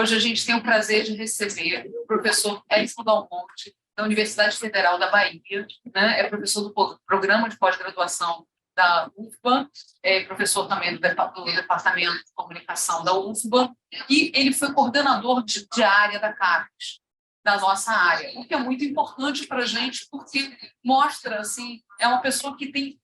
Hoje a gente tem o prazer de receber o professor Edson Dalmonte, da Universidade Federal da Bahia, né? É professor do programa de pós-graduação da UFBA, é professor também do Departamento de Comunicação da UFBA, e ele foi coordenador de área da CAPES, da nossa área, o que é muito importante para a gente, porque mostra, assim, é uma pessoa que tem,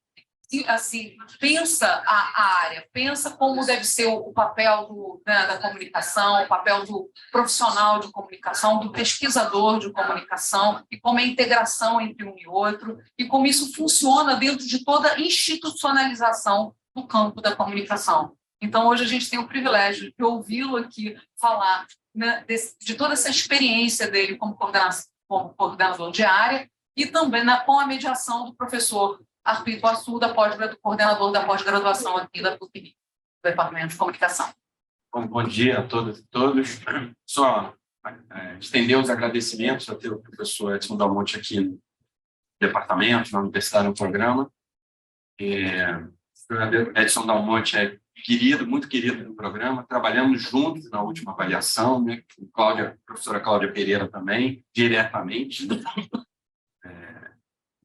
assim, pensa a área, pensa como deve ser o papel da comunicação, o papel do profissional de comunicação, do pesquisador de comunicação, e como é a integração entre um e outro, e como isso funciona dentro de toda a institucionalização do campo da comunicação. Então, hoje a gente tem o privilégio de ouvi-lo aqui falar, né, de toda essa experiência dele como coordenador de área e também com a mediação do professor Arthur Ituaçu, coordenador da pós-graduação aqui da PUC, do Departamento de Comunicação. Bom dia a todas e todos. Só estender os agradecimentos ao professor Edson Dalmonte aqui no departamento, na universidade, no programa. O Edson Dalmonte é querido, muito querido no programa. Trabalhamos juntos na última avaliação, né? Com a professora Cláudia Pereira também, diretamente.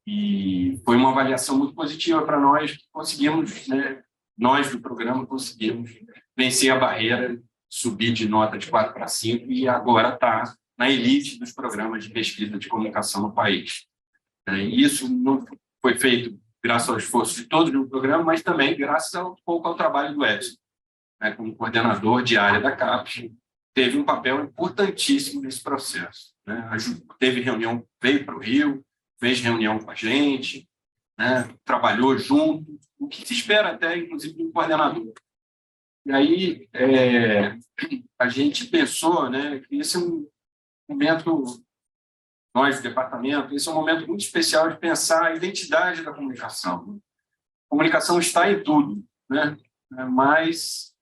E foi uma avaliação muito positiva para nós, que conseguimos, né, nós do programa conseguimos vencer a barreira, subir de nota de 4 para 5 e agora está na elite dos programas de pesquisa de comunicação no país. E isso não foi feito graças ao esforço de todos no programa, mas também graças um pouco ao trabalho do Edson, né, como coordenador de área da CAPES, teve um papel importantíssimo nesse processo, né? Teve reunião, veio para o Rio, fez reunião com a gente, né, trabalhou junto, o que se espera até, inclusive, do coordenador. E aí a gente pensou, né, que esse é um momento, nós do departamento, esse é um momento muito especial de pensar a identidade da comunicação. A comunicação está em tudo, né, mas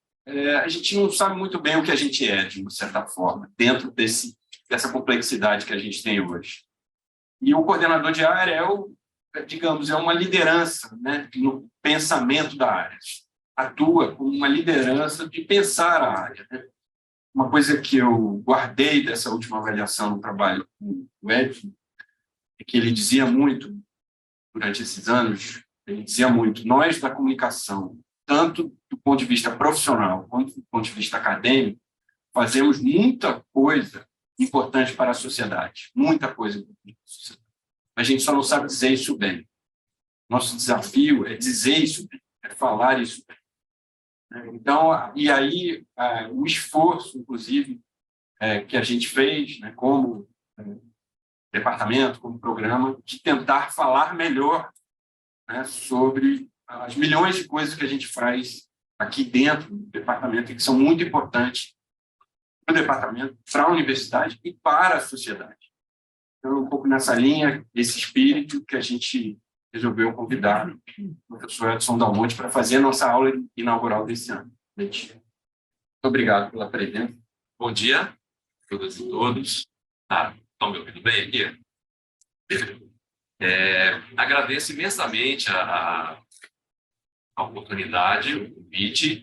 a gente não sabe muito bem o que a gente é, de uma certa forma, dentro dessa complexidade que a gente tem hoje. E o coordenador de área digamos, é uma liderança, né, no pensamento da área. Atua como uma liderança de pensar a área, né? Uma coisa que eu guardei dessa última avaliação no trabalho com o Edson é que ele dizia muito, durante esses anos, ele dizia muito, nós da comunicação, tanto do ponto de vista profissional quanto do ponto de vista acadêmico, fazemos muita coisa importante para a sociedade, muita coisa importante para a sociedade. A gente só não sabe dizer isso bem. Nosso desafio é dizer isso bem, é falar isso bem. Então, e aí o esforço, inclusive, que a gente fez, né, como departamento, como programa, de tentar falar melhor, né, sobre as milhões de coisas que a gente faz aqui dentro do departamento e que são muito importantes para o departamento, para a universidade e para a sociedade. Então, um pouco nessa linha, esse espírito que a gente resolveu convidar o professor Edson Dalmonte para fazer a nossa aula inaugural desse ano. Muito obrigado pela presença. Bom dia a todas e todos. Estão me ouvindo bem aqui? Agradeço imensamente a oportunidade, o convite.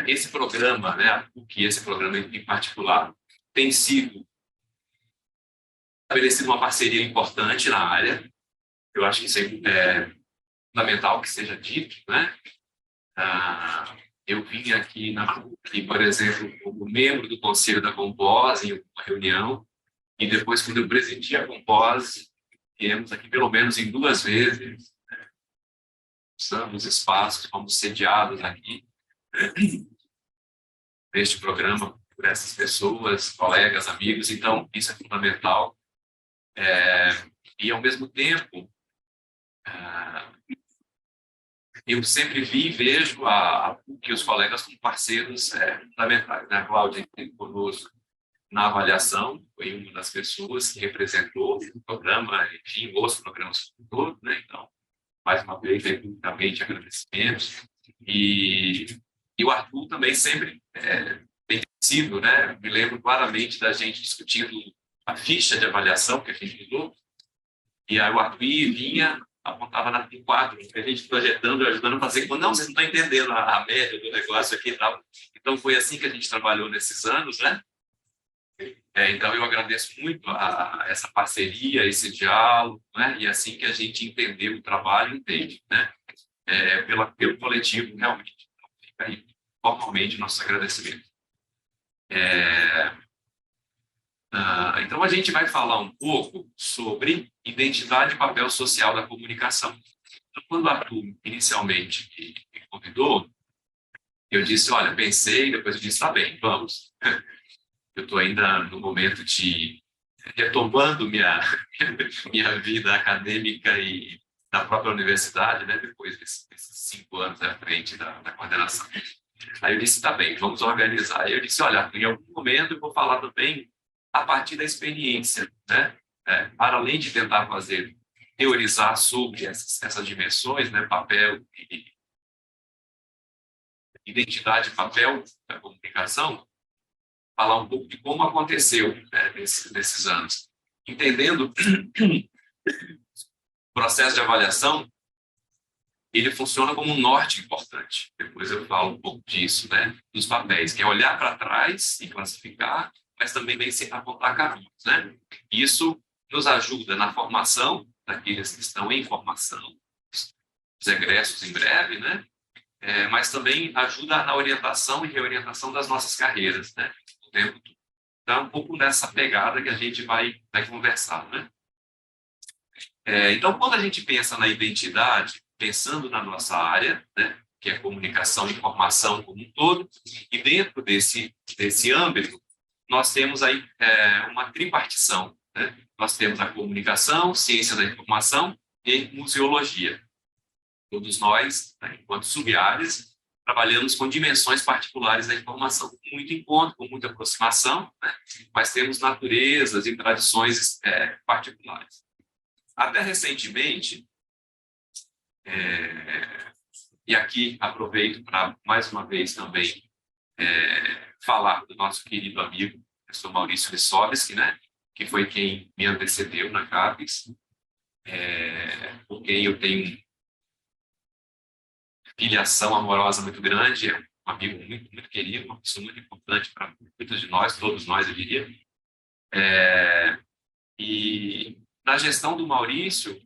Esse programa, né, esse programa em particular, tem sido estabelecida uma parceria importante na área. Eu acho que isso é fundamental que seja dito, né? Eu vim aqui na PUC, por exemplo, como membro do conselho da Compós em uma reunião, e depois, quando eu presidi a Compós, viemos aqui pelo menos em 2 vezes, né? Usamos espaços, fomos sediados aqui, né, neste programa por essas pessoas, colegas, amigos. Então, isso é fundamental. E, ao mesmo tempo, eu sempre vi e vejo a PUC e os colegas como parceiros fundamentais. A Cláudia esteve conosco na avaliação, foi uma das pessoas que representou o programa, enfim, outros programas todos, né? Então, mais uma vez, publicamente, agradecimentos. E o Arthur também sempre tem sido, né? Me lembro claramente da gente discutindo a ficha de avaliação que a gente usou, e aí o Arthur vinha apontava na P4, a gente projetando, ajudando a fazer. Não, vocês não estão entendendo a média do negócio aqui e tal. Então, foi assim que a gente trabalhou nesses anos, né? Então, eu agradeço muito essa parceria, esse diálogo, né? E assim que a gente entendeu o trabalho, entende, né? Pelo coletivo, realmente. Então, fica aí, formalmente, nosso agradecimento. Então, a gente vai falar um pouco sobre identidade e papel social da comunicação. Então, quando o Arthur inicialmente me convidou, eu disse, olha, pensei, depois eu disse, tá bem, vamos. Eu estou ainda no momento de retomando minha vida acadêmica e da própria universidade, né, depois desses 5 anos à frente da coordenação. Aí eu disse, tá bem, vamos organizar. Aí eu disse, olha, em algum momento eu vou falar também a partir da experiência, né? Para além de tentar teorizar sobre essas dimensões, né? Papel, identidade e papel da comunicação, falar um pouco de como aconteceu, né, nesses anos. Entendendo que o processo de avaliação, ele funciona como um norte importante. Depois eu falo um pouco disso, né? Dos papéis, que é olhar para trás e classificar, mas também vem se apontar caminhos, né? Isso nos ajuda na formação daqueles que estão em formação, os egressos em breve, né? Mas também ajuda na orientação e reorientação das nossas carreiras, né? O tempo todo. Então, é um pouco nessa pegada que a gente vai conversar, né? Então, quando a gente pensa na identidade, pensando na nossa área, né? Que é comunicação e informação como um todo, e dentro desse âmbito, nós temos aí uma tripartição, né? Nós temos a comunicação, ciência da informação e museologia. Todos nós, né, enquanto sub-áreas, trabalhamos com dimensões particulares da informação, com muito encontro, com muita aproximação, né? Mas temos naturezas e tradições particulares. Até recentemente, e aqui aproveito para, mais uma vez, também falar do nosso querido amigo, professor Maurício Lissovski, né, que foi quem me antecedeu na CAPES, por quem eu tenho filiação amorosa muito grande, é um amigo muito, muito querido, uma pessoa muito importante para muitos de nós, todos nós, eu diria. E na gestão do Maurício,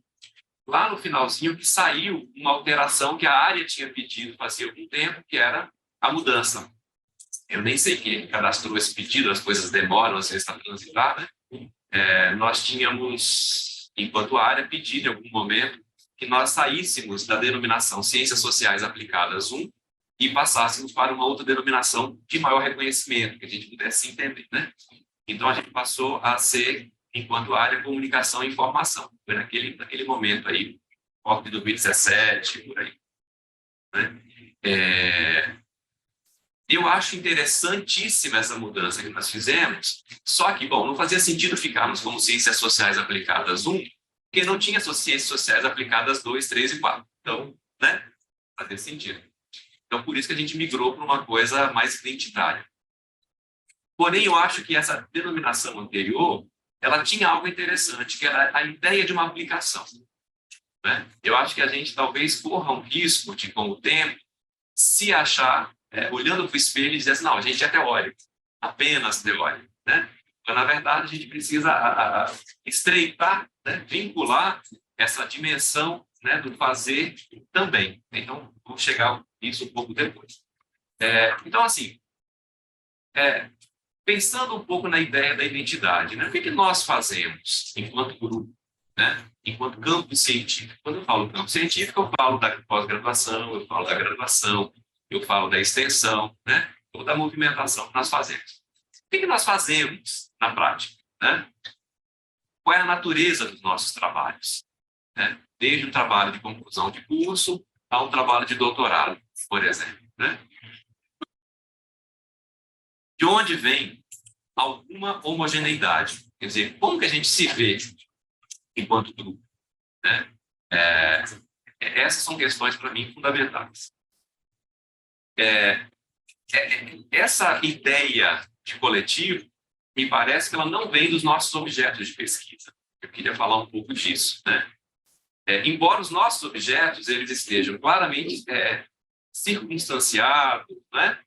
lá no finalzinho, que saiu uma alteração que a área tinha pedido fazia algum tempo, que era a mudança. Eu nem sei quem cadastrou esse pedido, as coisas demoram, às vezes está transitada. Nós tínhamos, enquanto área, pedido em algum momento que nós saíssemos da denominação Ciências Sociais Aplicadas 1 e passássemos para uma outra denominação de maior reconhecimento, que a gente pudesse entender, né? Então, a gente passou a ser, enquanto área, Comunicação e Informação. Foi naquele momento aí, volta de 2017, por aí, né? Eu acho interessantíssima essa mudança que nós fizemos, só que, bom, não fazia sentido ficarmos como Ciências Sociais Aplicadas 1, porque não tinha Ciências Sociais Aplicadas 2, 3 e 4. Então, né? Fazia sentido. Então, por isso que a gente migrou para uma coisa mais identitária. Porém, eu acho que essa denominação anterior, ela tinha algo interessante, que era a ideia de uma aplicação, né? Eu acho que a gente talvez corra um risco de, com o tempo, se achar, olhando para o espelho e dizer assim, não, a gente é teórico, apenas teórico, né? Mas, na verdade, a gente precisa estreitar, né, vincular essa dimensão, né, do fazer também. Então, vou chegar a isso um pouco depois. Então, assim, pensando um pouco na ideia da identidade, né? O que nós fazemos enquanto grupo, né? Enquanto campo científico? Quando eu falo campo científico, eu falo da pós-graduação, eu falo da graduação, eu falo da extensão, né? Ou da movimentação que nós fazemos. O que nós fazemos na prática, né? Qual é a natureza dos nossos trabalhos, né? Desde o trabalho de conclusão de curso ao trabalho de doutorado, por exemplo, né? De onde vem alguma homogeneidade? Quer dizer, como que a gente se vê enquanto grupo, né? Essas são questões, para mim, fundamentais. Essa ideia de coletivo, me parece que ela não vem dos nossos objetos de pesquisa. Eu queria falar um pouco disso, né? embora os nossos objetos eles estejam claramente circunstanciados, né?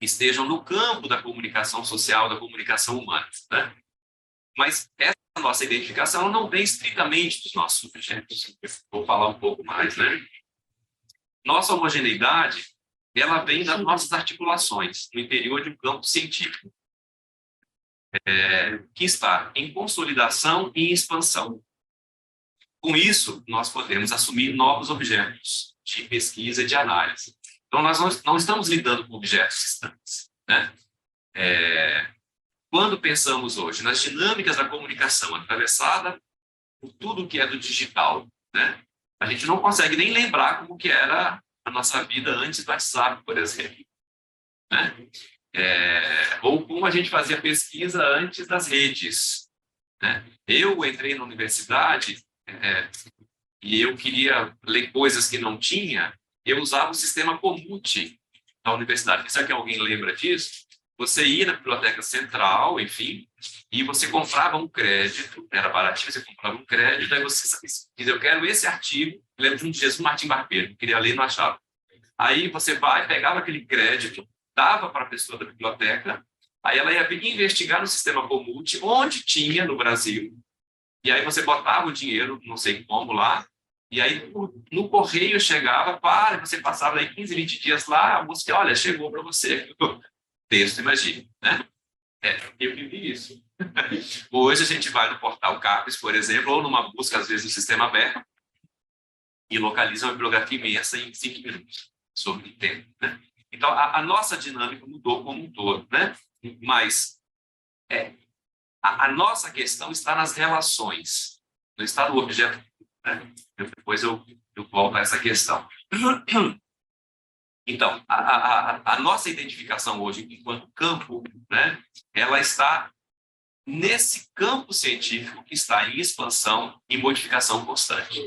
Estejam no campo da comunicação social, da comunicação humana, né? Mas essa nossa identificação ela não vem estritamente dos nossos objetos. Vou falar um pouco mais, né? Nossa homogeneidade, ela vem das nossas articulações, no interior de um campo científico, que está em consolidação e em expansão. Com isso, nós podemos assumir novos objetos de pesquisa e de análise. Então, nós não estamos lidando com objetos distantes, né? Quando pensamos hoje nas dinâmicas da comunicação atravessada por tudo que é do digital, né? A gente não consegue nem lembrar como que era a nossa vida antes do WhatsApp, por exemplo, né? Ou como a gente fazia pesquisa antes das redes, né? Eu entrei na universidade e eu queria ler coisas que não tinha, eu usava o sistema Comute da universidade. Será que alguém lembra disso? Você ia na biblioteca central, enfim, e você comprava um crédito, era baratinho, você comprava um crédito, aí você diz, eu quero esse artigo, eu lembro de um Jesus Martim Barbeiro, queria ler e não achava. Aí você pegava aquele crédito, dava para a pessoa da biblioteca, aí ela ia investigar no sistema Comute, onde tinha no Brasil, e aí você botava o dinheiro, não sei como lá, e aí no correio chegava, você passava aí 15, 20 dias lá, a música, olha, chegou para você. Texto, imagine, né? Eu vivi isso. Hoje a gente vai no portal CAPES, por exemplo, ou numa busca, às vezes, no sistema aberto, e localiza uma bibliografia imensa em 5 minutos, sobre o tempo, né? Então, a nossa dinâmica mudou como um todo, né? Mas a nossa questão está nas relações, não está no objeto, né? Depois eu volto a essa questão. Então, a nossa identificação hoje enquanto campo, né, ela está nesse campo científico que está em expansão e modificação constante.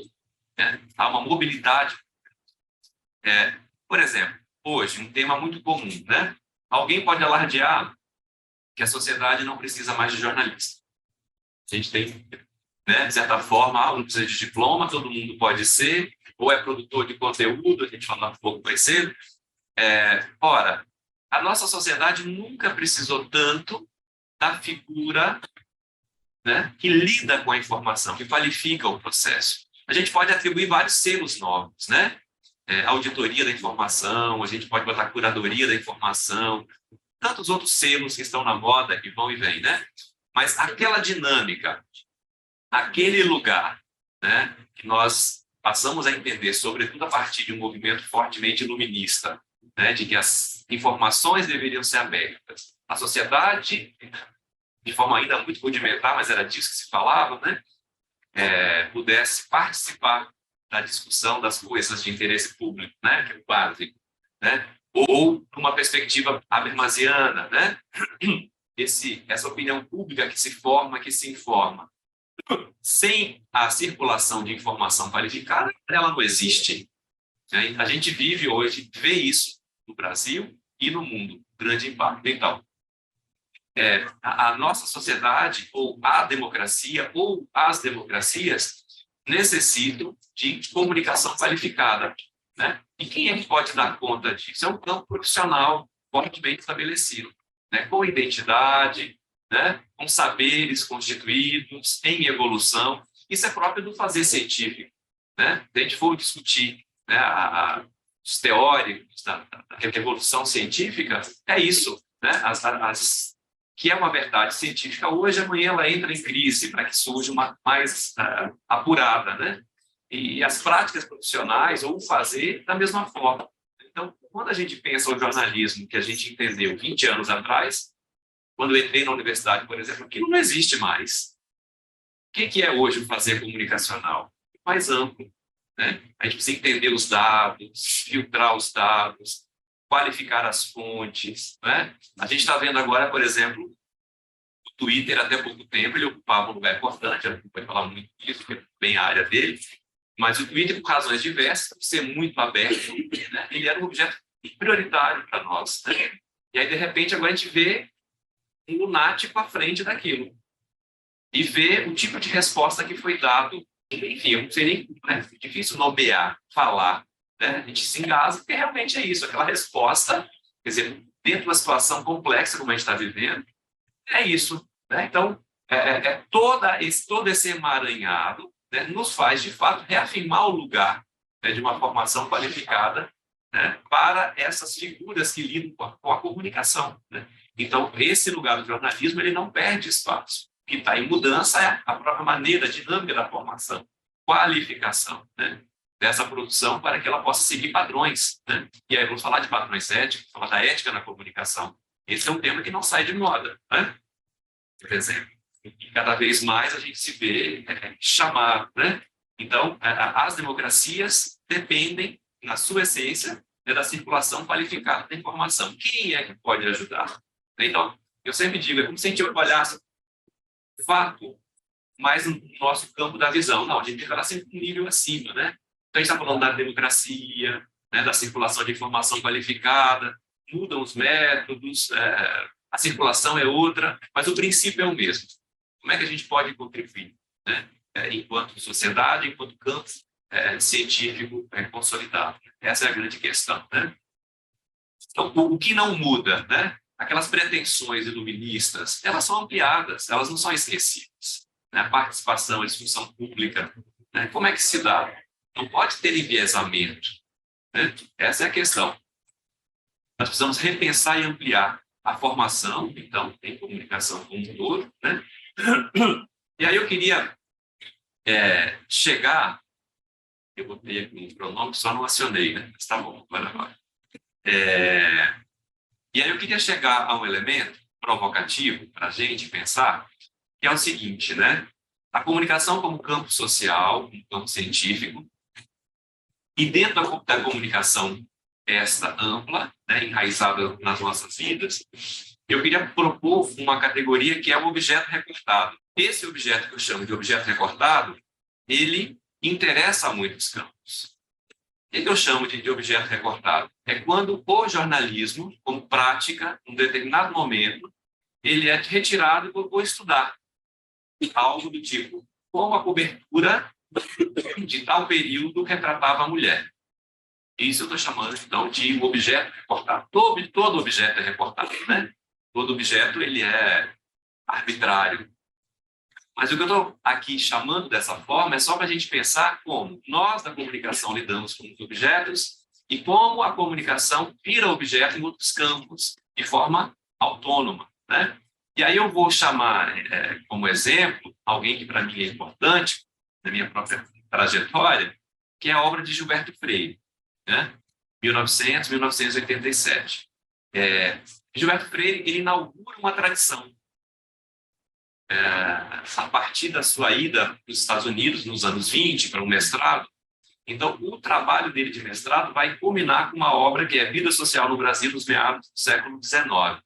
Né? Há uma mobilidade. Por exemplo, hoje, um tema muito comum, né? Alguém pode alardear que a sociedade não precisa mais de jornalista. A gente tem, né, de certa forma, não precisa de diploma, todo mundo pode ser, ou é produtor de conteúdo, a gente falava um pouco mais cedo. Ora, a nossa sociedade nunca precisou tanto da figura, né, que lida com a informação, que qualifica o processo. A gente pode atribuir vários selos novos, né? Auditoria da informação, a gente pode botar curadoria da informação, tantos outros selos que estão na moda, que vão e vêm, né? Mas aquela dinâmica, aquele lugar, né, que nós passamos a entender, sobretudo a partir de um movimento fortemente iluminista, né, de que as informações deveriam ser abertas. A sociedade, de forma ainda muito rudimentar, mas era disso que se falava, né, pudesse participar da discussão das coisas de interesse público, né, que é o básico, né, ou uma perspectiva habermasiana, né, essa opinião pública que se forma, que se informa. Sem a circulação de informação qualificada, ela não existe. A gente vive hoje, vê isso no Brasil e no mundo, grande impacto. Então, a nossa sociedade, ou a democracia, ou as democracias, necessitam de comunicação qualificada, né? E quem é que pode dar conta disso? É um campo profissional fortemente estabelecido, né? Com identidade, né? Com saberes constituídos, em evolução. Isso é próprio do fazer científico, né? Se a gente for discutir, né, os teóricos da evolução científica, é isso, né? Que é uma verdade científica hoje, amanhã ela entra em crise para que surja uma mais apurada, né? E as práticas profissionais, ou o fazer, da mesma forma. Então, quando a gente pensa o jornalismo que a gente entendeu 20 anos atrás, quando eu entrei na universidade, por exemplo, aquilo não existe mais. O que é hoje o fazer comunicacional? Mais amplo, né? A gente precisa entender os dados, filtrar os dados, qualificar as fontes, né? A gente está vendo agora, por exemplo, o Twitter, até pouco tempo, ele ocupava um lugar importante, ele pode falar muito disso, porque é bem a área dele, mas o Twitter, por razões diversas, por ser muito aberto, né, ele era um objeto prioritário para nós, né? E aí, de repente, agora a gente vê um lunático à frente daquilo e vê o tipo de resposta que foi dado enfim, eu não sei nem, né, é difícil nomear, falar, né? A gente se engasga porque realmente é isso, aquela resposta, quer dizer, dentro de uma situação complexa como a gente está vivendo, é isso, né? Então, todo esse emaranhado, né, nos faz, de fato, reafirmar o lugar, né, de uma formação qualificada, né, para essas figuras que lidam com a comunicação, né? Então, esse lugar do jornalismo ele não perde espaço. O que está em mudança é a própria maneira, a dinâmica da formação, qualificação, né, dessa produção para que ela possa seguir padrões, né? E aí vamos falar de padrões éticos, falar da ética na comunicação. Esse é um tema que não sai de moda, né? Por exemplo. E cada vez mais a gente se vê chamado, né? Então, as democracias dependem, na sua essência, da circulação qualificada da informação. Quem é que pode ajudar? Então, eu sempre digo, é como se a gente olhasse fato mais no nosso campo da visão. Não, a gente está sempre um nível acima, né? Então, a gente está falando da democracia, né, da circulação de informação qualificada, mudam os métodos, a circulação é outra, mas o princípio é o mesmo. Como é que a gente pode contribuir, né, enquanto sociedade, enquanto campo científico consolidado? Essa é a grande questão, né? Então, o que não muda, né? Aquelas pretensões iluministas, elas são ampliadas, elas não são esquecidas, né? A participação, a discussão pública, né? Como é que se dá? Não pode ter enviesamento, né? Essa é a questão. Nós precisamos repensar e ampliar a formação, então, em comunicação como um todo, né? E aí eu queria chegar, eu botei aqui um pronome, só não acionei, né? Mas tá bom, vai. E aí eu queria chegar a um elemento provocativo para a gente pensar, que é o seguinte, né? A comunicação como campo social, como campo científico, e dentro da comunicação esta ampla, né, enraizada nas nossas vidas, eu queria propor uma categoria que é o objeto recortado. Esse objeto que eu chamo de objeto recortado, ele interessa a muitos campos. O que eu chamo de objeto recortado? É quando o jornalismo, como prática, em um determinado momento, ele é retirado e vou estudar algo do tipo, como a cobertura de tal período retratava a mulher. Isso eu estou chamando, então, de objeto recortado. Todo objeto é recortado, né? Todo objeto ele é arbitrário. Mas o que eu estou aqui chamando dessa forma é só para a gente pensar como nós, da comunicação, lidamos com os objetos e como a comunicação vira objeto em outros campos, de forma autônoma, né? E aí eu vou chamar como exemplo alguém que para mim é importante, na minha própria trajetória, que é a obra de Gilberto Freire, né? 1900-1987. Gilberto Freire ele inaugura uma tradição. A partir da sua ida para os Estados Unidos, nos anos 20, para um mestrado, então o trabalho dele de mestrado vai culminar com uma obra que é Vida Social no Brasil nos meados do século XIX,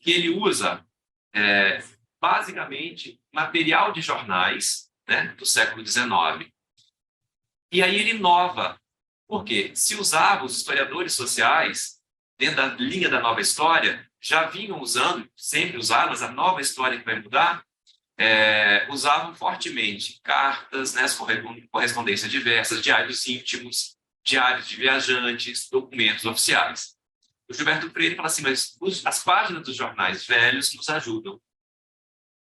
que ele usa, basicamente, material de jornais, né, do século XIX. E aí ele inova, porque se usava, os historiadores sociais, dentro da linha da nova história, já vinham usando, sempre usaram, mas a nova história que vai mudar, usavam fortemente cartas, né, correspondências diversas, diários íntimos, diários de viajantes, documentos oficiais. O Gilberto Freire fala assim, mas as páginas dos jornais velhos nos ajudam.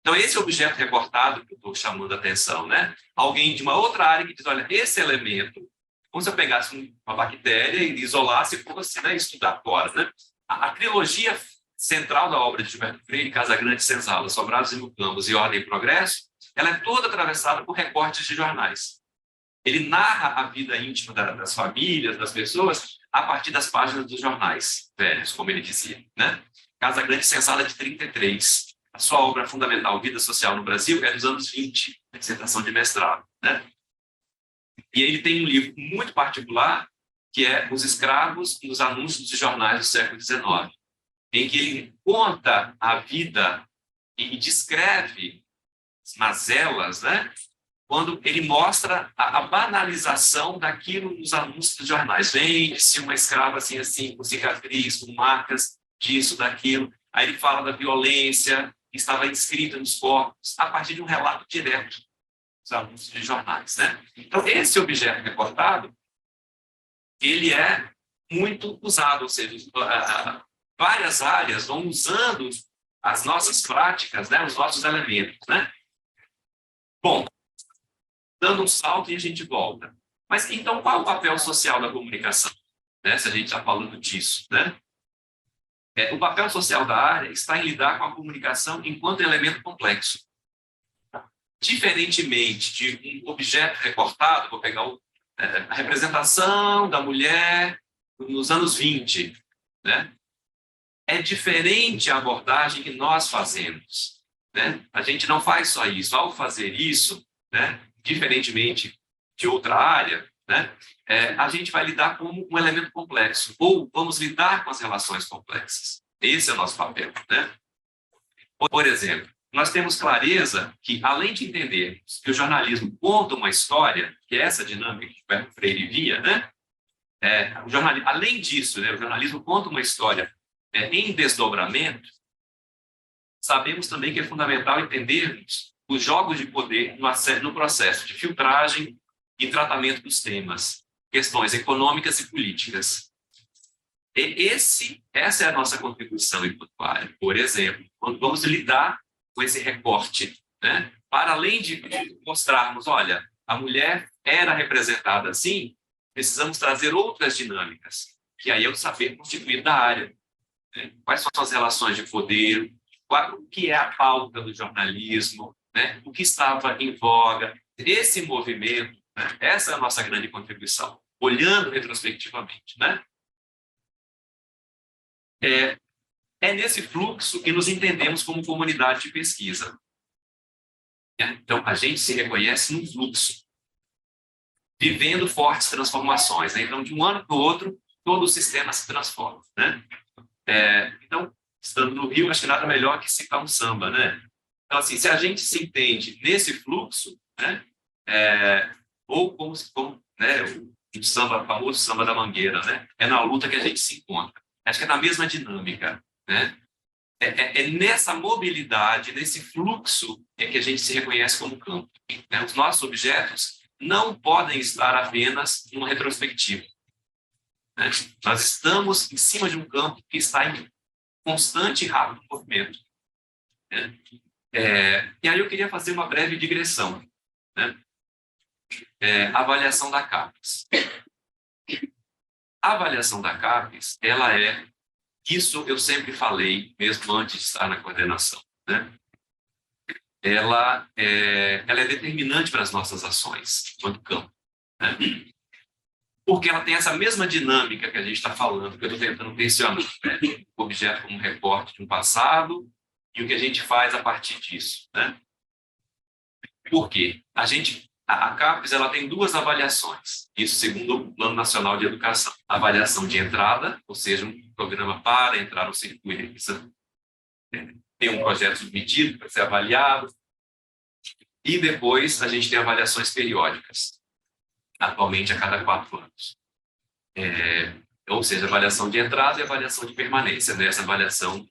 Então, esse objeto recortado que eu estou chamando a atenção, né? Alguém de uma outra área que diz, olha, esse elemento, como se eu pegasse uma bactéria e isolasse e fosse, né, estudar fora, né? A trilogia central da obra de Gilberto Freire, Casa Grande, Senzala, Sobrados e Mucambos e Ordem e Progresso, ela é toda atravessada por recortes de jornais. Ele narra a vida íntima das famílias, das pessoas, a partir das páginas dos jornais velhos, como ele dizia, né? Casa Grande, Senzala, de 33. A sua obra fundamental, Vida Social no Brasil, é dos anos 20, a dissertação de mestrado, né? E ele tem um livro muito particular, que é Os Escravos nos Anúncios de Jornais do século XIX, em que ele conta a vida e descreve as mazelas, né? Quando ele mostra a banalização daquilo nos anúncios dos jornais. Vende-se uma escrava assim, assim, com cicatriz, com marcas disso, daquilo. Aí ele fala da violência que estava inscrita nos corpos, a partir de um relato direto. os anúncios de jornais, né? Então, esse objeto recortado, ele é muito usado, ou seja, várias áreas vão usando as nossas práticas, né, os nossos elementos, né? Bom, dando um salto e a gente volta. Mas, então, qual é o papel social da comunicação? Né, se a gente está falando disso, né? O papel social da área está em lidar com a comunicação enquanto elemento complexo. Diferentemente de um objeto recortado, vou pegar a representação da mulher nos anos 20, né? É diferente a abordagem que nós fazemos, né? A gente não faz só isso. Ao fazer isso, né, diferentemente de outra área, né, a gente vai lidar com um elemento complexo, ou vamos lidar com as relações complexas. Esse é o nosso papel, né? Por exemplo, nós temos clareza que, além de entendermos que o jornalismo conta uma história, que é essa dinâmica que o Gilberto Freire via, né? Além disso, né, o jornalismo conta uma história em desdobramento. Sabemos também que é fundamental entendermos os jogos de poder no processo de filtragem e tratamento dos temas, questões econômicas e políticas. Essa é a nossa contribuição enquanto área. Por exemplo, quando vamos lidar com esse recorte, né? Para além de mostrarmos, olha, a mulher era representada assim, precisamos trazer outras dinâmicas, que aí é o saber constituído da área. Né? Quais são as relações de poder, o que é a pauta do jornalismo, né? O que estava em voga. Esse movimento, né? Essa é a nossa grande contribuição, olhando retrospectivamente, né? É nesse fluxo que nos entendemos como comunidade de pesquisa. Então, a gente se reconhece num fluxo, vivendo fortes transformações, né? Então, de um ano para o outro, todo o sistema se transforma, né? Então, estando no Rio, acho que nada melhor que citar um samba, né? Então, assim, se a gente se entende nesse fluxo, né? Ou como né, o samba, o famoso samba da Mangueira, né? É na luta que a gente se encontra. Acho que é na mesma dinâmica, né? É nessa mobilidade, nesse fluxo, que a gente se reconhece como campo. Né? Os nossos objetos não podem estar apenas em uma retrospectiva. Né? Nós estamos em cima de um campo que está em constante e rápido movimento. Né? E aí eu queria fazer uma breve digressão. Né? Avaliação da CAPES. A avaliação da CAPES, isso eu sempre falei, mesmo antes de estar na coordenação, né? Ela é determinante para as nossas ações, enquanto campo. Né? Porque ela tem essa mesma dinâmica que a gente está falando, que eu estou tentando mencionar, né? O objeto como recorte de um passado e o que a gente faz a partir disso. Né? Por quê? A CAPES ela tem duas avaliações, isso segundo o Plano Nacional de Educação. A avaliação de entrada, ou seja, um programa para entrar no circuito, precisa ter um projeto submetido para ser avaliado, e depois a gente tem avaliações periódicas, atualmente a cada 4 anos. Ou seja, avaliação de entrada e avaliação de permanência. Nessa avaliação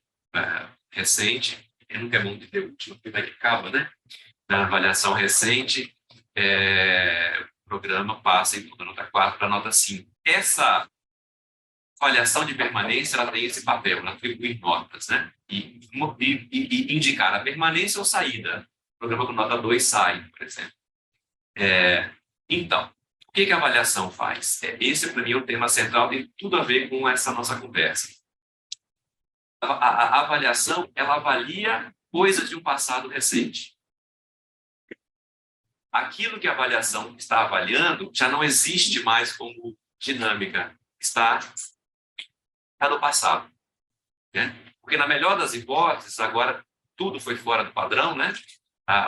recente, nunca é bom ter última, porque vai que acaba, né? Na avaliação recente, o programa passa então, da nota 4 para a nota 5. Essa avaliação de permanência ela tem esse papel, ela atribuir notas, né? E indicar a permanência ou saída. O programa com nota 2 sai, por exemplo. Então, o que a avaliação faz? Esse, para mim, é o tema central, tem tudo a ver com essa nossa conversa. A avaliação, ela avalia coisas de um passado recente. Aquilo que a avaliação está avaliando já não existe mais como dinâmica, está no passado. Né? Porque, na melhor das hipóteses, agora tudo foi fora do padrão, né?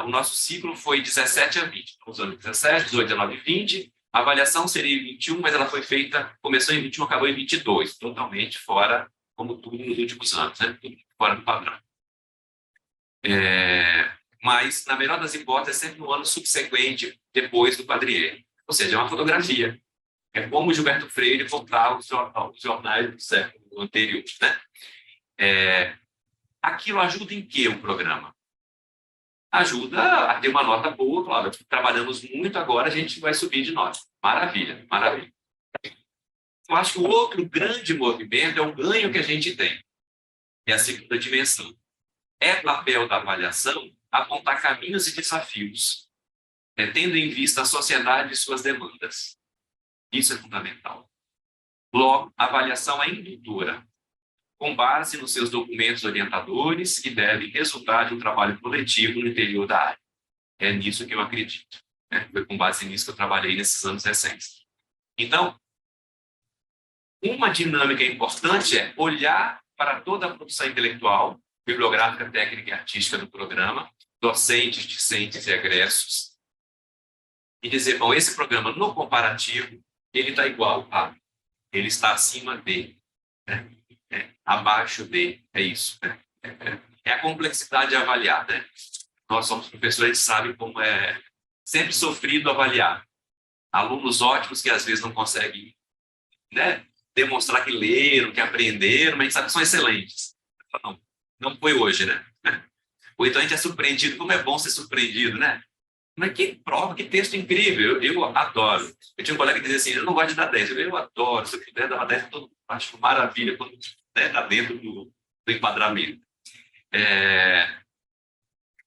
O nosso ciclo foi 17 a 20. Estamos usando 17, 18, 19 e 20. A avaliação seria em 21, mas ela foi feita, começou em 21, acabou em 22, totalmente fora, como tudo nos últimos anos, né? Tudo fora do padrão. Mas, na melhor das hipóteses, é sempre no ano subsequente, depois do quadriênio. Ou seja, é uma fotografia. É como o Gilberto Freire contava os jornais do século anterior. Né? Aquilo ajuda em que o programa? ajuda a ter uma nota boa. Claro, trabalhamos muito agora, a gente vai subir de nota. Maravilha, maravilha. Eu acho que o outro grande movimento é o ganho que a gente tem. É a segunda dimensão. É papel da avaliação apontar caminhos e desafios, tendo em vista a sociedade e suas demandas. Isso é fundamental. Logo, a avaliação é indutora, com base nos seus documentos orientadores que devem resultar de um trabalho coletivo no interior da área. É nisso que eu acredito. Foi com base nisso que eu trabalhei nesses anos recentes. Então, uma dinâmica importante é olhar para toda a produção intelectual, bibliográfica, técnica e artística do programa, docentes, discentes e egressos, e dizer, bom, esse programa no comparativo, ele está igual a, ele está acima de, né? Abaixo de, é isso. Né? É a complexidade de avaliar. Né? Nós somos professores, a gente sabe como é sempre sofrido avaliar. Alunos ótimos que às vezes não conseguem, né, demonstrar que leram, que aprenderam, mas a gente sabe que são excelentes. Não foi hoje, né? Ou então a gente é surpreendido. Como é bom ser surpreendido, né? Mas que prova, que texto incrível. Eu adoro. Eu tinha um colega que dizia assim, eu não gosto de dar 10. Eu adoro. Se eu puder dar 10, eu acho maravilha quando está dentro do enquadramento.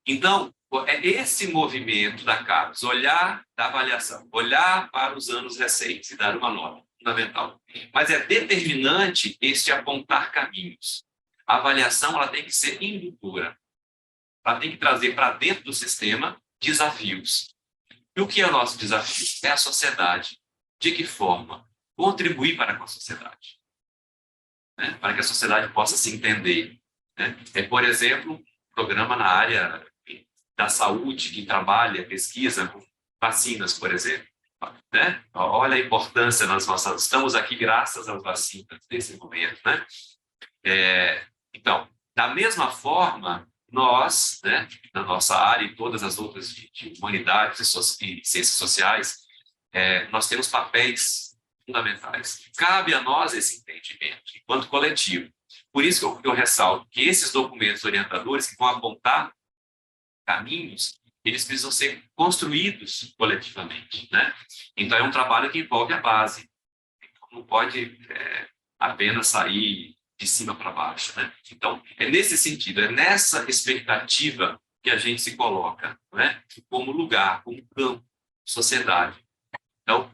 Então, é esse movimento da CAPES, olhar da avaliação, olhar para os anos recentes e dar uma nota, fundamental. Mas é determinante este apontar caminhos. A avaliação ela tem que ser indutora. Ela tem que trazer para dentro do sistema desafios. E o que é o nosso desafio? É a sociedade. De que forma? Contribuir para com a sociedade. Né? Para que a sociedade possa se entender. Né? Por exemplo, um programa na área da saúde que trabalha, pesquisa com vacinas, por exemplo. Né? Olha a importância nas nossas... Estamos aqui graças às vacinas nesse momento. Né? Então, da mesma forma, nós, né, na nossa área e todas as outras de humanidades e ciências sociais, nós temos papéis fundamentais. Cabe a nós esse entendimento, enquanto coletivo. Por isso que eu ressalto que esses documentos orientadores que vão apontar caminhos, eles precisam ser construídos coletivamente. Né? Então, é um trabalho que envolve a base. Não pode apenas sair de cima para baixo. Né? Então, é nesse sentido, é nessa expectativa que a gente se coloca, né? Como lugar, como campo, sociedade. Então,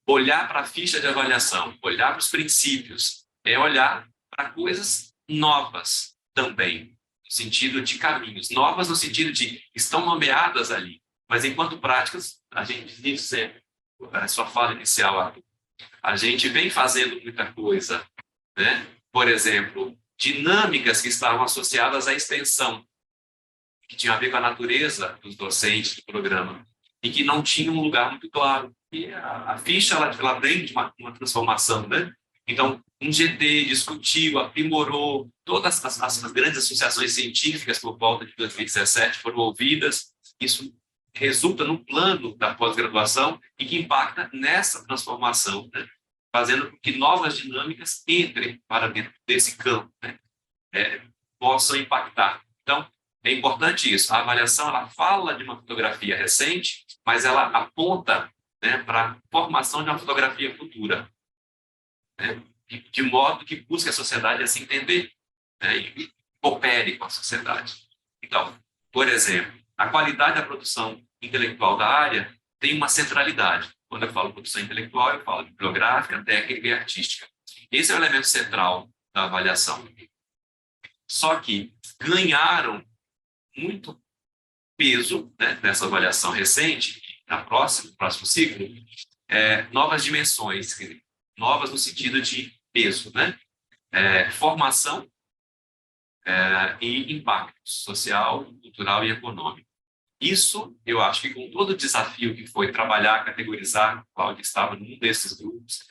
olhar para a ficha de avaliação, olhar para os princípios, é olhar para coisas novas também, no sentido de caminhos. Novas no sentido de estão nomeadas ali, mas enquanto práticas, a gente diz sempre, a sua fala inicial, Arthur, a gente vem fazendo muita coisa, né? Por exemplo, dinâmicas que estavam associadas à extensão, que tinham a ver com a natureza dos docentes do programa, e que não tinham um lugar muito claro. E a ficha ela vem de uma transformação. Né? Então, um GT discutiu, aprimorou, todas as grandes associações científicas por volta de 2017 foram ouvidas, isso resulta no plano da pós-graduação e que impacta nessa transformação, né? Fazendo com que novas dinâmicas entrem para dentro desse campo, né? Possam impactar. Então, é importante isso. A avaliação ela fala de uma fotografia recente, mas ela aponta, né, para a formação de uma fotografia futura, né? De modo que busque a sociedade a se entender, né, e coopere com a sociedade. Então, por exemplo, a qualidade da produção intelectual da área tem uma centralidade. Quando eu falo produção intelectual, eu falo de bibliográfica, técnica e artística. Esse é o elemento central da avaliação. Só que ganharam muito peso, né, nessa avaliação recente, no próximo ciclo, novas dimensões, novas no sentido de peso, né? Formação e impacto social, cultural e econômico. Isso, eu acho que com todo o desafio que foi trabalhar, categorizar, Cláudia estava num desses grupos,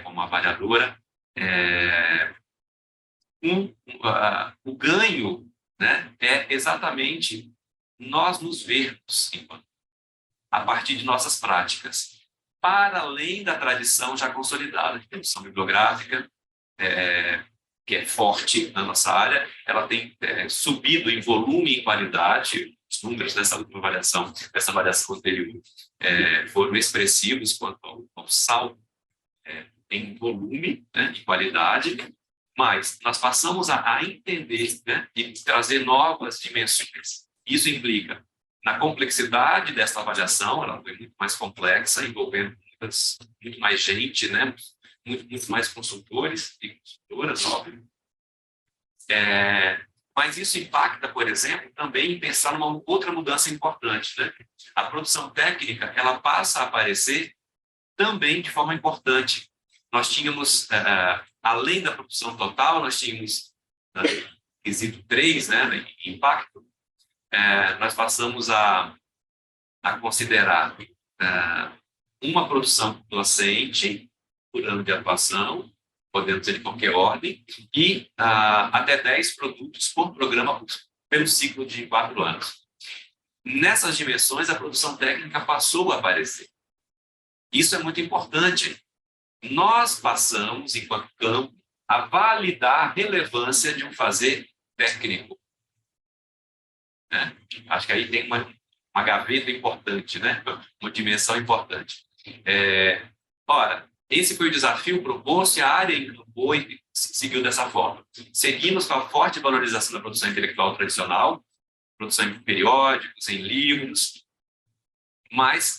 como avaliadora, o ganho, né, é exatamente nós nos vermos a partir de nossas práticas, para além da tradição já consolidada de produção bibliográfica, que é forte na nossa área, ela tem subido em volume e em qualidade. Os números dessa última avaliação, dessa avaliação anterior, foram expressivos quanto ao salto em volume, né, e qualidade, mas nós passamos a entender, né, e trazer novas dimensões. Isso implica na complexidade dessa avaliação, ela foi muito mais complexa, envolvendo muito mais gente, né, muito mais consultores e consultoras, óbvio. Mas isso impacta, por exemplo, também em pensar numa outra mudança importante, né? A produção técnica, ela passa a aparecer também de forma importante. Nós tínhamos, além da produção total, nós tínhamos, quesito 3, né, impacto, nós passamos a considerar uma produção docente por ano de atuação, podemos dizer de qualquer ordem, e até 10 produtos por programa pelo ciclo de 4 anos. Nessas dimensões, a produção técnica passou a aparecer. Isso é muito importante. Nós passamos, enquanto campo, a validar a relevância de um fazer técnico. Né? Acho que aí tem uma gaveta importante, né? Uma dimensão importante. Ora, esse foi o desafio proposto e a área encampou e seguiu dessa forma. Seguimos com a forte valorização da produção intelectual tradicional, produção em periódicos, em livros, mas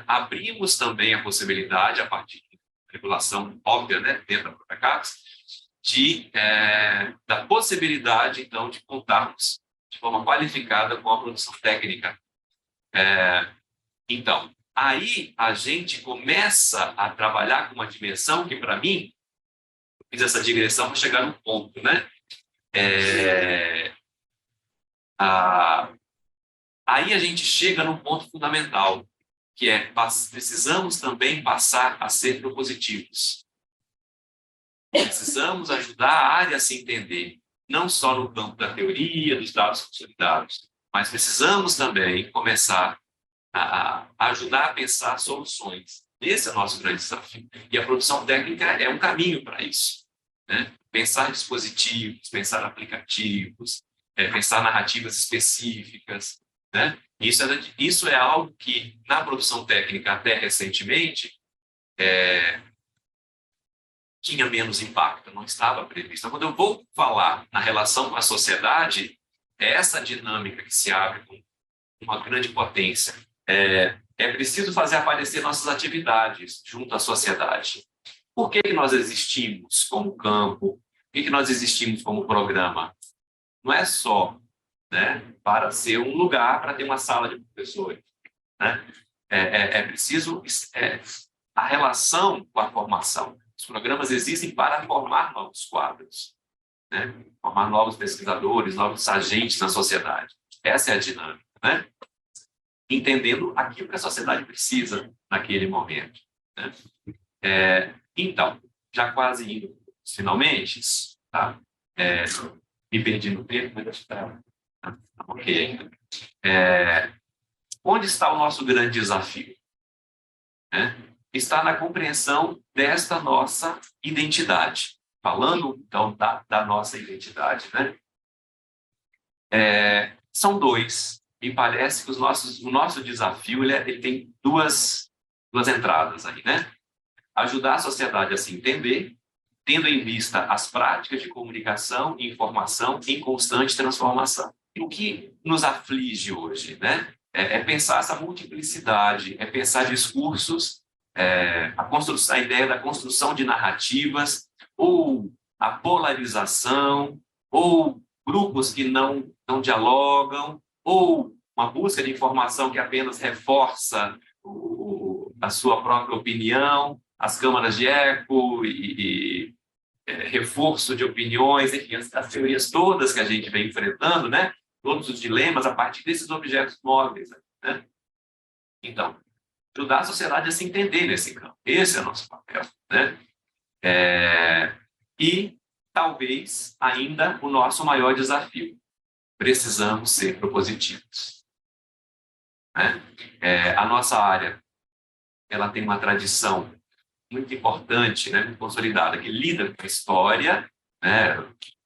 abrimos também a possibilidade, a partir da regulação óbvia, né, dentro da própria CAPES, da possibilidade, então, de contarmos de forma qualificada com a produção técnica. Então, aí a gente começa a trabalhar com uma dimensão que, para mim, eu fiz essa digressão para chegar no ponto, né? Aí a gente chega num ponto fundamental, que é precisamos também passar a ser propositivos. Precisamos ajudar a área a se entender, não só no campo da teoria, dos dados consolidados, mas precisamos também começar a ajudar a pensar soluções. Esse é o nosso grande desafio. E a produção técnica é um caminho para isso, né? Pensar dispositivos, pensar aplicativos, pensar narrativas específicas, né? Isso é algo que, na produção técnica, até recentemente, tinha menos impacto, não estava previsto. Então, quando eu vou falar na relação com a sociedade, é essa dinâmica que se abre com uma grande potência. É preciso fazer aparecer nossas atividades junto à sociedade. Por que nós existimos como campo? Por que nós existimos como programa? Não é só, né, para ser um lugar para ter uma sala de professores, né? É preciso a relação com a formação. Os programas existem para formar novos quadros, né? Formar novos pesquisadores, novos agentes na sociedade. Essa é a dinâmica, né? Entendendo aquilo que a sociedade precisa naquele momento, né? Então, já quase indo finalmente, tá? Me perdi no tempo, mas está ok ainda. Onde está o nosso grande desafio? Está na compreensão desta nossa identidade. Falando, então, da nossa identidade, né? São dois. E parece que o nosso desafio ele tem duas entradas aí, né? Ajudar a sociedade a se entender, tendo em vista as práticas de comunicação e informação em constante transformação. E o que nos aflige hoje, né? É pensar essa multiplicidade, é pensar discursos, a ideia da construção de narrativas, ou a polarização, ou grupos que não dialogam, ou uma busca de informação que apenas reforça a sua própria opinião, as câmaras de eco e reforço de opiniões, enfim, as teorias todas que a gente vem enfrentando, né? Todos os dilemas a partir desses objetos móveis, né? Então, ajudar a sociedade a se entender nesse campo. Esse é o nosso papel, né? E talvez ainda o nosso maior desafio. Precisamos ser propositivos, né? A nossa área, ela tem uma tradição muito importante, né, muito consolidada, que lida com a história, né,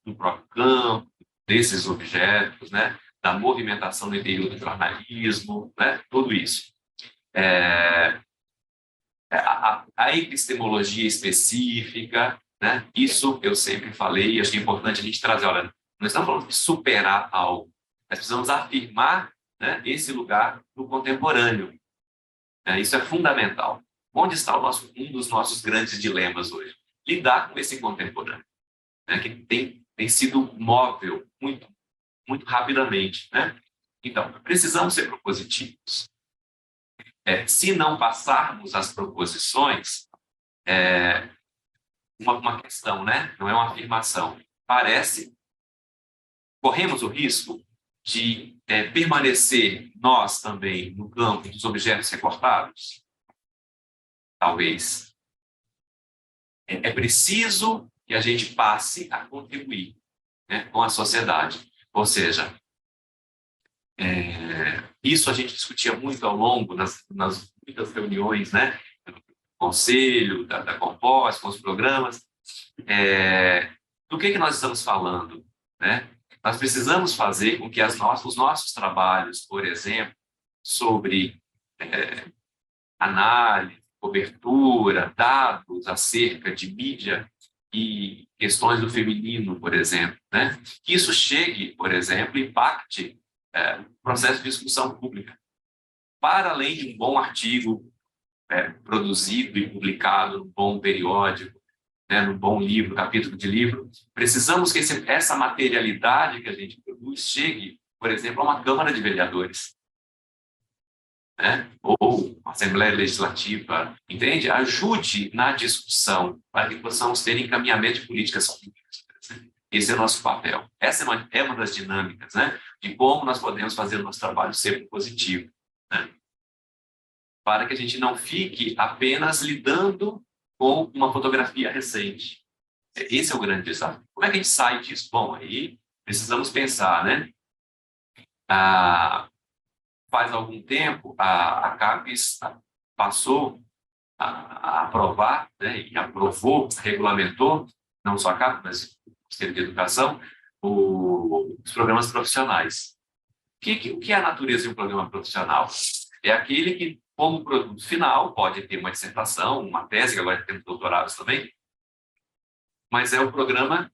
do próprio campo, desses objetos, né, da movimentação no interior do jornalismo, né, tudo isso. A epistemologia específica, né, isso eu sempre falei, e acho que é importante a gente trazer, olha, não estamos falando de superar algo, nós precisamos afirmar, né, esse lugar do contemporâneo. Isso é fundamental. Onde está um dos nossos grandes dilemas hoje? Lidar com esse contemporâneo, né, que tem sido móvel muito, muito rapidamente, né? Então, precisamos ser propositivos. Se não passarmos as proposições, uma questão, né? Não é uma afirmação. Corremos o risco de permanecer nós também no campo dos objetos recortados? Talvez. É preciso que a gente passe a contribuir, né, com a sociedade. Ou seja, isso a gente discutia muito ao longo nas muitas reuniões, né, do conselho, da Compós, com os programas. Do que nós estamos falando, né? Nós precisamos fazer com que os nossos trabalhos, por exemplo, sobre análise, cobertura, dados acerca de mídia e questões do feminino, por exemplo, né? Que isso chegue, por exemplo, impacte o processo de discussão pública. Para além de um bom artigo produzido e publicado num bom periódico, né, num bom livro, capítulo de livro, precisamos que essa materialidade que a gente produz chegue, por exemplo, a uma Câmara de Vereadores, né? Ou a Assembleia Legislativa, entende? Ajude na discussão para que possamos ter encaminhamento de políticas públicas. Esse é o nosso papel. Essa é uma das dinâmicas, né, de como nós podemos fazer o nosso trabalho ser positivo, né? Para que a gente não fique apenas lidando com uma fotografia recente. Esse é o grande desafio. Como é que a gente sai disso? Bom, aí precisamos pensar, né? Faz algum tempo, a CAPES passou a aprovar, né, e aprovou, regulamentou, não só a CAPES, mas o Ministério de Educação, os programas profissionais. O que é a natureza de um programa profissional? É aquele que, como produto final, pode ter uma dissertação, uma tese, agora temos doutorados também, mas é o programa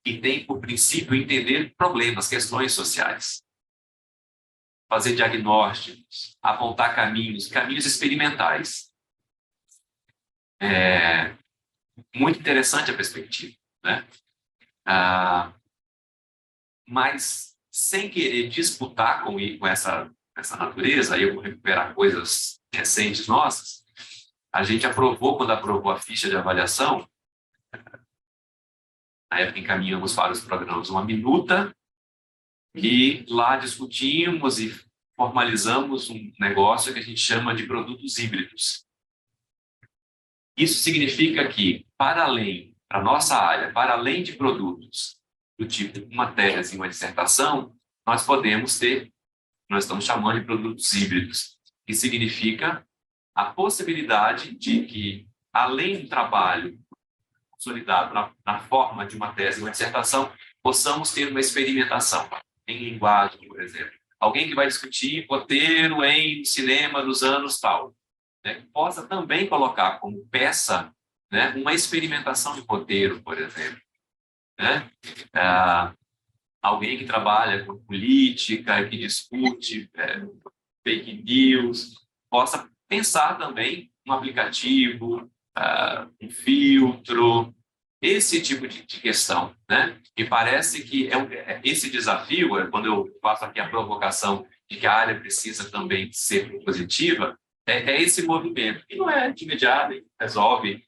que tem, por princípio, entender problemas, questões sociais, fazer diagnósticos, apontar caminhos experimentais. Muito interessante a perspectiva, né? Mas, sem querer disputar com essa natureza, aí eu vou recuperar coisas recentes nossas, a gente aprovou, quando aprovou a ficha de avaliação, na época encaminhamos para os programas uma minuta, e lá discutimos e formalizamos um negócio que a gente chama de produtos híbridos. Isso significa que, para a nossa área, para além de produtos do tipo uma tese e uma dissertação, nós podemos ter, nós estamos chamando de produtos híbridos, que significa a possibilidade de que, além do trabalho consolidado na forma de uma tese e uma dissertação, possamos ter uma experimentação em linguagem, por exemplo. Alguém que vai discutir roteiro em cinema dos anos tal, né, possa também colocar como peça, né, uma experimentação de roteiro, por exemplo, né? Alguém que trabalha com política, que discute fake news, possa pensar também um aplicativo, um filtro, esse tipo de questão, né? E parece que esse desafio, quando eu faço aqui a provocação de que a área precisa também ser propositiva, é esse movimento, que não é de imediato, resolve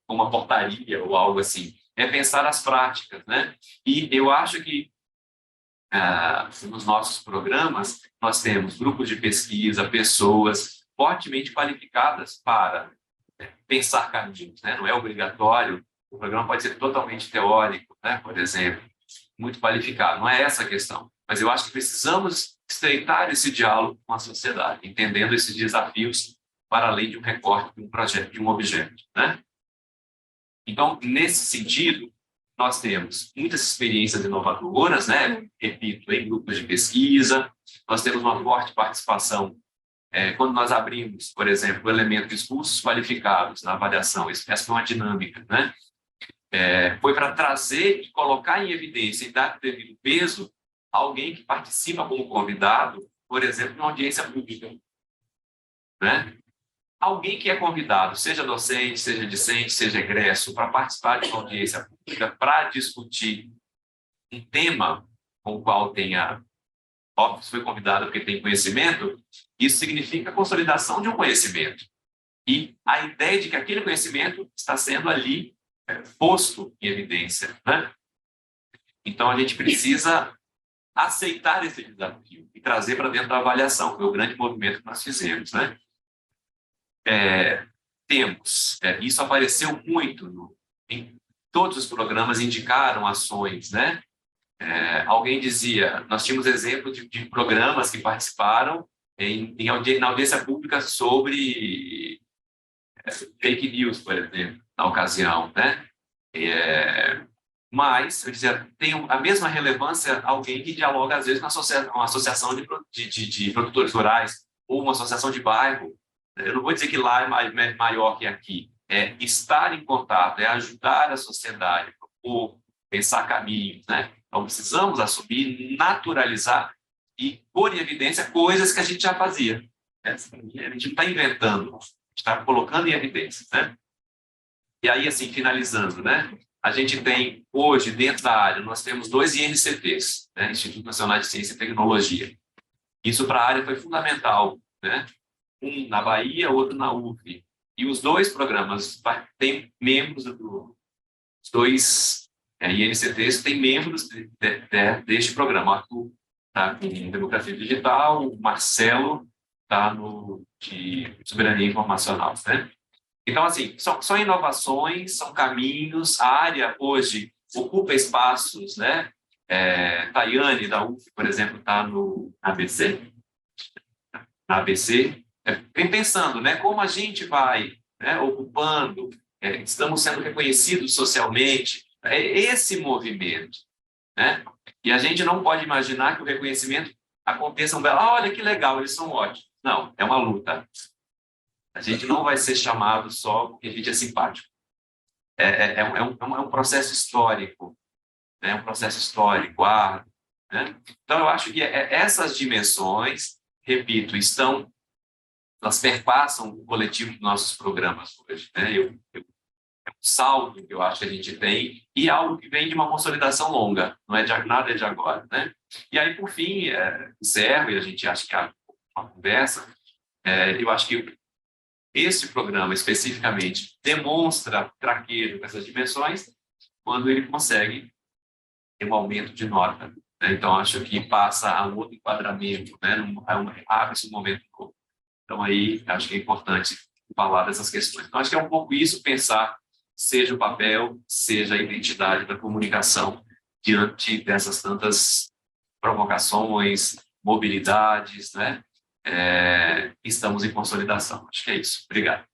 com uma portaria ou algo assim, é pensar as práticas, né? E eu acho que nos nossos programas nós temos grupos de pesquisa, pessoas fortemente qualificadas para pensar caminhos, né? Não é obrigatório, o programa pode ser totalmente teórico, né? Por exemplo, muito qualificado, não é essa a questão, mas eu acho que precisamos estreitar esse diálogo com a sociedade, entendendo esses desafios para além de um recorte de um projeto, de um objeto, né? Então, nesse sentido, nós temos muitas experiências inovadoras, né? Repito, em grupos de pesquisa, nós temos uma forte participação quando nós abrimos, por exemplo, o elemento dos cursos qualificados na avaliação. Essa foi uma dinâmica, né? Foi para trazer e colocar em evidência e dar devido peso alguém que participa como convidado, por exemplo, numa audiência pública, né? Alguém que é convidado, seja docente, seja discente, seja egresso, para participar de uma audiência pública, para discutir um tema com o qual tenha, óbvio, foi convidado porque tem conhecimento, isso significa a consolidação de um conhecimento. E a ideia de que aquele conhecimento está sendo ali posto em evidência, né? Então, a gente precisa aceitar esse desafio e trazer para dentro da avaliação, que é o grande movimento que nós fizemos, né? Isso apareceu muito em todos os programas, indicaram ações, né? Alguém dizia, nós tínhamos exemplo de programas que participaram na audiência pública sobre fake news, por exemplo, na ocasião, né? Mas, eu dizia, tem a mesma relevância alguém que dialoga, às vezes, uma associação de produtores rurais ou uma associação de bairro. Eu não vou dizer que lá é maior que aqui. É estar em contato, é ajudar a sociedade, propor, pensar caminhos, né? Então, precisamos assumir, naturalizar e pôr em evidência coisas que a gente já fazia. A gente não está inventando, a gente está colocando em evidência, né? E aí, assim, finalizando, né? A gente tem, hoje, dentro da área, nós temos 2 INCTs, né? Instituto Nacional de Ciência e Tecnologia. Isso para a área foi fundamental, né? Um na Bahia, outro na UF. E os 2 programas têm membros os 2 INCTs têm membros deste programa. O Arthur está em Democracia Digital, o Marcelo está no de Soberania Informacional, né? Então, assim, são inovações, são caminhos. A área hoje ocupa espaços, né? Tayane, da UF, por exemplo, está no ABC. Na ABC. Vem pensando, né? Como a gente vai, né, ocupando, estamos sendo reconhecidos socialmente. É esse movimento, né? E a gente não pode imaginar que o reconhecimento aconteça olha que legal, eles são ótimos. Não, é uma luta. A gente não vai ser chamado só porque a gente é simpático. É um processo histórico, né? Um processo histórico, árduo, né? Então, eu acho que essas dimensões, repito, elas perpassam o coletivo dos nossos programas hoje, né? É um saldo que eu acho que a gente tem e algo que vem de uma consolidação longa, não é nada de agora, né? E aí, por fim, encerro, e a gente acha que há uma conversa, eu acho que esse programa, especificamente, demonstra traquejo com essas dimensões quando ele consegue ter um aumento de nota, né? Então, acho que passa a um outro enquadramento, né? Abre-se um momento novo. Então, aí, acho que é importante falar dessas questões. Então, acho que é um pouco isso, pensar seja o papel, seja a identidade da comunicação diante dessas tantas provocações, mobilidades, né? Estamos em consolidação. Acho que é isso. Obrigado.